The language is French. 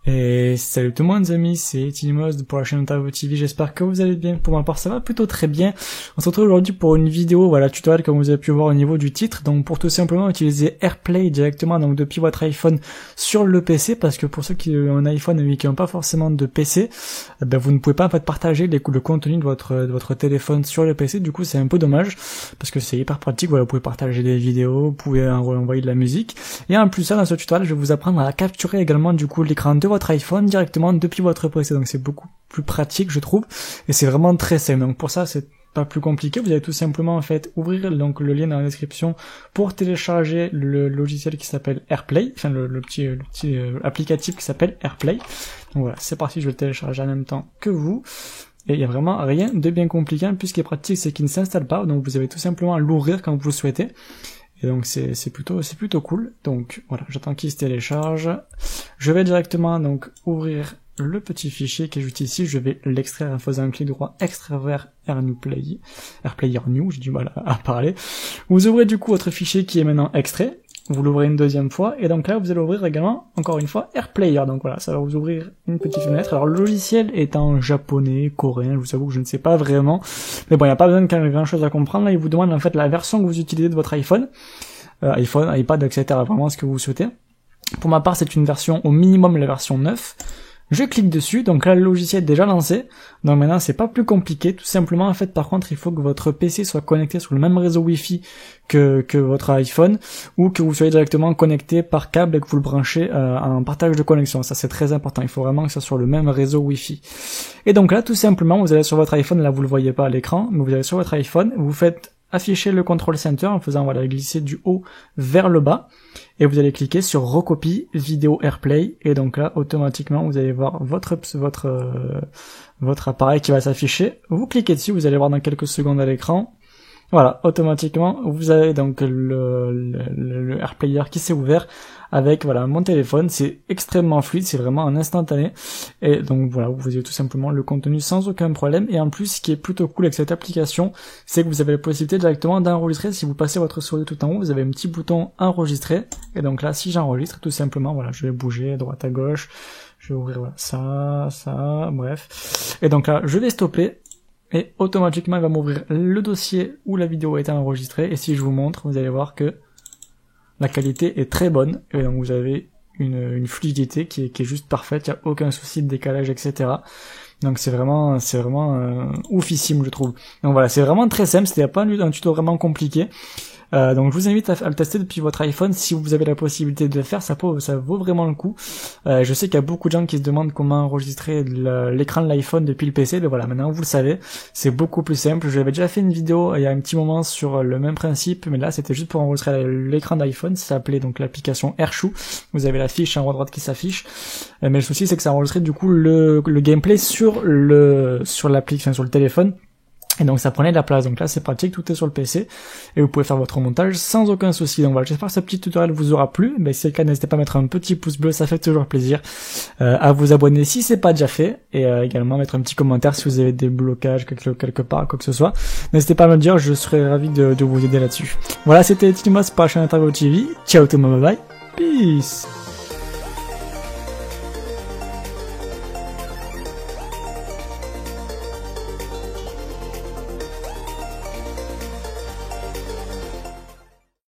Et salut tout le monde les amis, c'est Tinimoz pour la chaîne Interview TV, j'espère que vous allez bien. Pour ma part ça va plutôt très bien. On se retrouve aujourd'hui pour une vidéo, voilà, tutoriel comme vous avez pu voir au niveau du titre. Donc pour tout simplement utiliser AirPlay directement donc depuis votre iPhone sur le PC, parce que pour ceux qui ont un iPhone mais qui n'ont pas forcément de PC, ben vous ne pouvez pas en fait partager le contenu de votre téléphone sur le PC. Du coup c'est un peu dommage, parce que c'est hyper pratique, voilà, vous pouvez partager des vidéos, vous pouvez envoyer de la musique. Et en plus ça, dans ce tutoriel je vais vous apprendre à capturer également du coup l'écran de votre iPhone directement depuis votre PC, donc c'est beaucoup plus pratique je trouve, et c'est vraiment très simple. Donc pour ça c'est pas plus compliqué, vous allez tout simplement en fait ouvrir donc le lien dans la description pour télécharger le logiciel qui s'appelle AirPlay, enfin le petit applicatif qui s'appelle AirPlay. Donc voilà, c'est parti, je vais le télécharger en même temps que vous. Et il y a vraiment rien de bien compliqué, en plus ce qui est pratique c'est qu'il ne s'installe pas, donc vous avez tout simplement à l'ouvrir quand vous le souhaitez. Et donc c'est plutôt cool. Donc voilà, j'attends qu'il se télécharge. Je vais directement donc ouvrir le petit fichier qui est juste ici. Je vais l'extraire en faisant un clic droit, extraire vers AirPlayer New, j'ai du mal à parler. Vous ouvrez du coup votre fichier qui est maintenant extrait. Vous l'ouvrez une deuxième fois, et donc là vous allez ouvrir également, encore une fois, AirPlayer. Donc voilà, ça va vous ouvrir une petite fenêtre. Alors le logiciel est en japonais, coréen, je vous avoue que je ne sais pas vraiment, mais bon, il n'y a pas besoin de grand chose à comprendre. Là, il vous demande en fait la version que vous utilisez de votre iPhone, iPad, etc., vraiment ce que vous souhaitez. Pour ma part, c'est une version, au minimum la version 9. Je clique dessus, donc là le logiciel est déjà lancé, donc maintenant c'est pas plus compliqué, tout simplement en fait par contre il faut que votre PC soit connecté sur le même réseau Wi-Fi que votre iPhone, ou que vous soyez directement connecté par câble et que vous le branchez en partage de connexion. Ça c'est très important, il faut vraiment que ça soit sur le même réseau Wi-Fi. Et donc là tout simplement vous allez sur votre iPhone, là vous le voyez pas à l'écran, mais vous allez sur votre iPhone, vous faites afficher le control center en faisant voilà glisser du haut vers le bas, et vous allez cliquer sur recopie vidéo AirPlay, et donc là automatiquement vous allez voir votre appareil qui va s'afficher. Vous cliquez dessus, vous allez voir dans quelques secondes à l'écran. Voilà, automatiquement vous avez donc le AirPlayer qui s'est ouvert avec voilà mon téléphone. C'est extrêmement fluide, c'est vraiment un instantané, et donc voilà, vous avez tout simplement le contenu sans aucun problème. Et en plus ce qui est plutôt cool avec cette application, c'est que vous avez la possibilité directement d'enregistrer. Si vous passez votre souris tout en haut, vous avez un petit bouton enregistrer, et donc là si j'enregistre tout simplement, voilà, je vais bouger à droite à gauche, je vais ouvrir voilà, ça, bref, et donc là je vais stopper, et automatiquement il va m'ouvrir le dossier où la vidéo a été enregistrée. Et si je vous montre, vous allez voir que la qualité est très bonne, et donc vous avez une fluidité qui est juste parfaite, il n'y a aucun souci de décalage, etc. Donc c'est vraiment oufissime je trouve. Donc voilà, c'est vraiment très simple, c'était pas un tuto vraiment compliqué. Donc je vous invite à le tester depuis votre iPhone si vous avez la possibilité de le faire, ça vaut vraiment le coup. Je sais qu'il y a beaucoup de gens qui se demandent comment enregistrer l'écran de l'iPhone depuis le PC, mais voilà, maintenant vous le savez, c'est beaucoup plus simple. J'avais déjà fait une vidéo il y a un petit moment sur le même principe, mais là c'était juste pour enregistrer l'écran d'iPhone. Ça s'appelait donc l'application AirShoe. Vous avez la fiche en haut à droite qui s'affiche, mais le souci c'est que ça enregistrait du coup le gameplay sur l'application, sur le téléphone. Et donc ça prenait de la place, donc là c'est pratique, tout est sur le PC, et vous pouvez faire votre montage sans aucun souci. Donc voilà, j'espère que ce petit tutoriel vous aura plu. Si c'est le cas, n'hésitez pas à mettre un petit pouce bleu, ça fait toujours plaisir, à vous abonner si c'est pas déjà fait, et également mettre un petit commentaire si vous avez des blocages quelque part, quoi que ce soit. N'hésitez pas à me le dire, je serai ravi de vous aider là-dessus. Voilà, c'était Tinimoz pour la chaîne Interview TV. Ciao tout le monde, bye bye, peace.